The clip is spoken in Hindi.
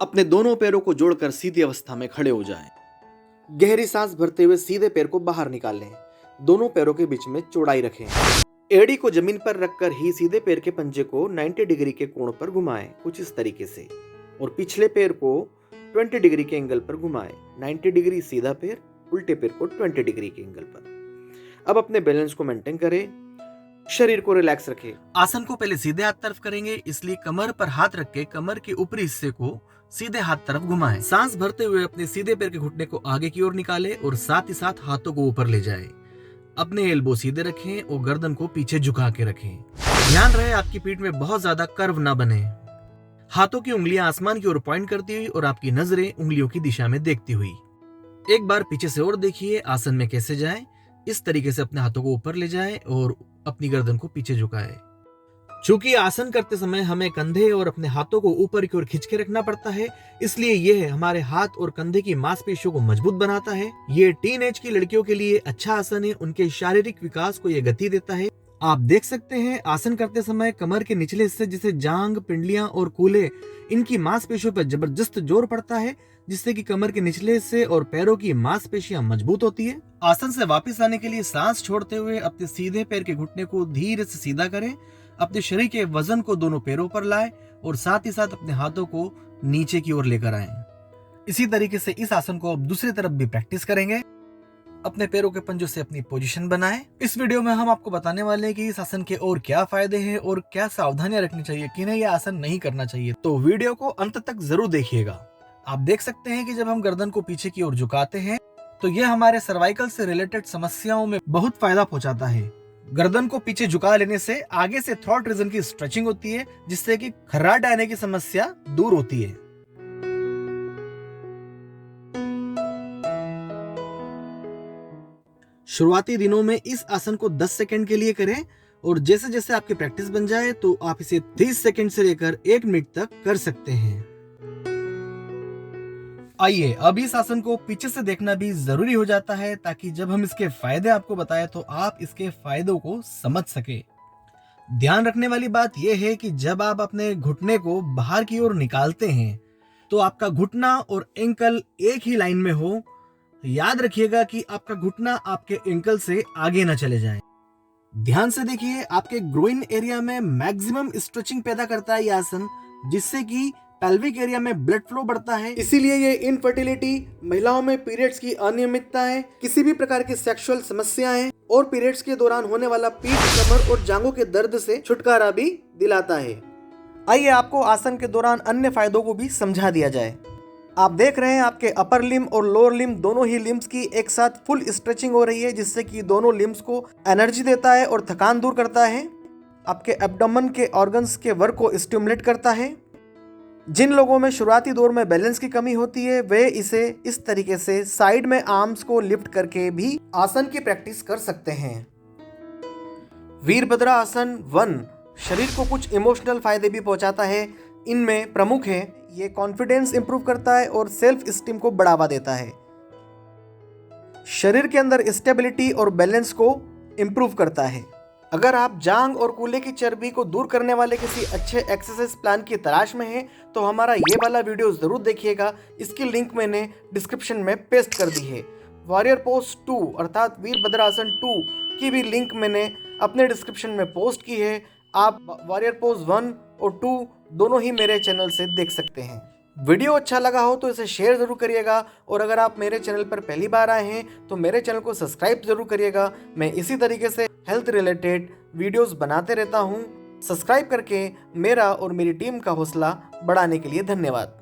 अपने दोनों पैरों को जोड़कर सीधी अवस्था में खड़े हो जाएं। गहरी सांस भरते हुए सीधे पैर को बाहर निकालें। दोनों पैरों के बीच में चौड़ाई रखें। एड़ी को जमीन पर रखकर ही सीधे पैर के पंजे को 90 डिग्री के कोण पर घुमाएं, कुछ इस तरीके से, और पिछले पैर को 20 डिग्री के एंगल पर घुमाएं। 90 डिग्री सीधा पैर, उल्टे पैर को 20 डिग्री के एंगल पर। अब अपने बैलेंस को मेंटेन करें, शरीर को रिलैक्स रखें। आसन को पहले सीधे हाथ तरफ करेंगे, इसलिए कमर पर हाथ रख के कमर के ऊपरी हिस्से को सीधे हाथ तरफ घुमाएं। सांस भरते हुए अपने सीधे पैर के घुटने को आगे की ओर निकालें और साथ ही साथ हाथों को ऊपर ले जाएं। अपने एल्बो सीधे रखें और गर्दन को पीछे झुका के रखें। ध्यान रहे आपकी पीठ में बहुत ज्यादा कर्व ना बने। हाथों की उंगलियां आसमान की ओर पॉइंट करती हुई और आपकी नजरें उंगलियों की दिशा में देखती हुई। एक बार पीछे से और देखिए आसन में कैसे जाएं। इस तरीके से अपने हाथों को ऊपर ले जाएं और अपनी गर्दन को पीछे झुकाएं। चूंकि आसन करते समय हमें कंधे और अपने हाथों को ऊपर की ओर खींच के रखना पड़ता है, इसलिए यह हमारे हाथ और कंधे की मांसपेशियों को मजबूत बनाता है। ये टीन एज की लड़कियों के लिए अच्छा आसन है, उनके शारीरिक विकास को यह गति देता है। आप देख सकते हैं आसन करते समय कमर के निचले हिस्से जैसे जांग, पिंडलियां और कूल्हे, इनकी मांसपेशियों पर जबरदस्त जोर पड़ता है, जिससे कि कमर के निचले हिस्से और पैरों की मांसपेशियां मजबूत होती है। आसन से वापस आने के लिए सांस छोड़ते हुए अपने सीधे पैर के घुटने को धीरे से सीधा करें। अपने शरीर के वजन को दोनों पैरों पर लाएं और साथ ही साथ अपने हाथों को नीचे की ओर लेकर आएं। इसी तरीके से इस आसन को अब दूसरी तरफ भी प्रैक्टिस करेंगे। अपने पैरों के पंजों से अपनी पोजीशन बनाएं। इस वीडियो में हम आपको बताने वाले हैं कि इस आसन के और क्या फायदे हैं और क्या सावधानियां रखनी चाहिए, किन्हें यह आसन नहीं करना चाहिए। तो वीडियो को अंत तक जरूर देखिएगा। आप देख सकते हैं कि जब हम गर्दन को पीछे की ओर झुकाते हैं तो यह हमारे सर्वाइकल से रिलेटेड समस्याओं में बहुत फायदा पहुंचाता है। गर्दन को पीछे झुका लेने से आगे से थ्रॉट रीजन की स्ट्रेचिंग होती है, जिससे कि खर्राट आने की समस्या दूर होती है। शुरुआती दिनों में इस आसन को 10 सेकंड के लिए करें और जैसे जैसे आपकी प्रैक्टिस बन जाए तो आप इसे 30 सेकंड से लेकर 1 मिनट तक कर सकते हैं। आइए अब इस आसन को पीछे से देखना भी जरूरी हो जाता है, ताकि जब हम इसके फायदे आपको बताएं तो आप इसके फायदों को समझ सके। ध्यान रखने वाली बात यह है कि जब आप अपने घुटने को बाहर की ओर निकालते हैं तो आपका घुटना और एंकल एक ही लाइन में हो। याद रखिएगा कि आपका घुटना आपके एंकल से आगे न चले जाए। ध्यान से देखिए, आपके ग्रोइन एरिया में मैक्सिमम स्ट्रेचिंग पैदा करता है यह आसन, जिससे कि पेल्विक एरिया में ब्लड फ्लो बढ़ता है। इसीलिए ये इनफर्टिलिटी, महिलाओं में पीरियड्स की अनियमितता है, किसी भी प्रकार की सेक्सुअल समस्याएं और पीरियड्स के दौरान होने वाला पीठ, कमर और जांघों के दर्द से छुटकारा भी दिलाता है। आइए आपको आसन के दौरान अन्य फायदों को भी समझा दिया जाए। आप देख रहे हैं आपके अपर लिम्ब और लोअर लिम्ब, दोनों ही लिम्ब्स की एक साथ फुल स्ट्रेचिंग हो रही है, जिससे कि दोनों लिम्ब्स को एनर्जी देता है और थकान दूर करता है। आपके एब्डोमेन के ऑर्गन्स के वर्क को स्टिमुलेट करता है। जिन लोगों में शुरुआती दौर में बैलेंस की कमी होती है वे इसे इस तरीके से साइड में आर्म्स को लिफ्ट करके भी आसन की प्रैक्टिस कर सकते हैं। वीरभद्रा आसन 1 शरीर को कुछ इमोशनल फायदे भी पहुंचाता है। इनमें प्रमुख है, ये कॉन्फिडेंस इंप्रूव करता है और सेल्फ स्टीम को बढ़ावा देता है। शरीर के अंदर स्टेबिलिटी और बैलेंस को इंप्रूव करता है। अगर आप जांग और कूल्हे की चर्बी को दूर करने वाले किसी अच्छे एक्सरसाइज प्लान की तलाश में हैं तो हमारा ये वाला वीडियो ज़रूर देखिएगा। इसकी लिंक मैंने डिस्क्रिप्शन में पेस्ट कर दी है। वॉरियर पोज 2 अर्थात वीरभद्रा आसन 2 की भी लिंक मैंने अपने डिस्क्रिप्शन में पोस्ट की है। आप वॉरियर पोज 1 और 2 दोनों ही मेरे चैनल से देख सकते हैं। वीडियो अच्छा लगा हो तो इसे शेयर जरूर करिएगा, और अगर आप मेरे चैनल पर पहली बार आए हैं तो मेरे चैनल को सब्सक्राइब जरूर करिएगा। मैं इसी तरीके से हेल्थ रिलेटेड वीडियोस बनाते रहता हूं। सब्सक्राइब करके मेरा और मेरी टीम का हौसला बढ़ाने के लिए धन्यवाद।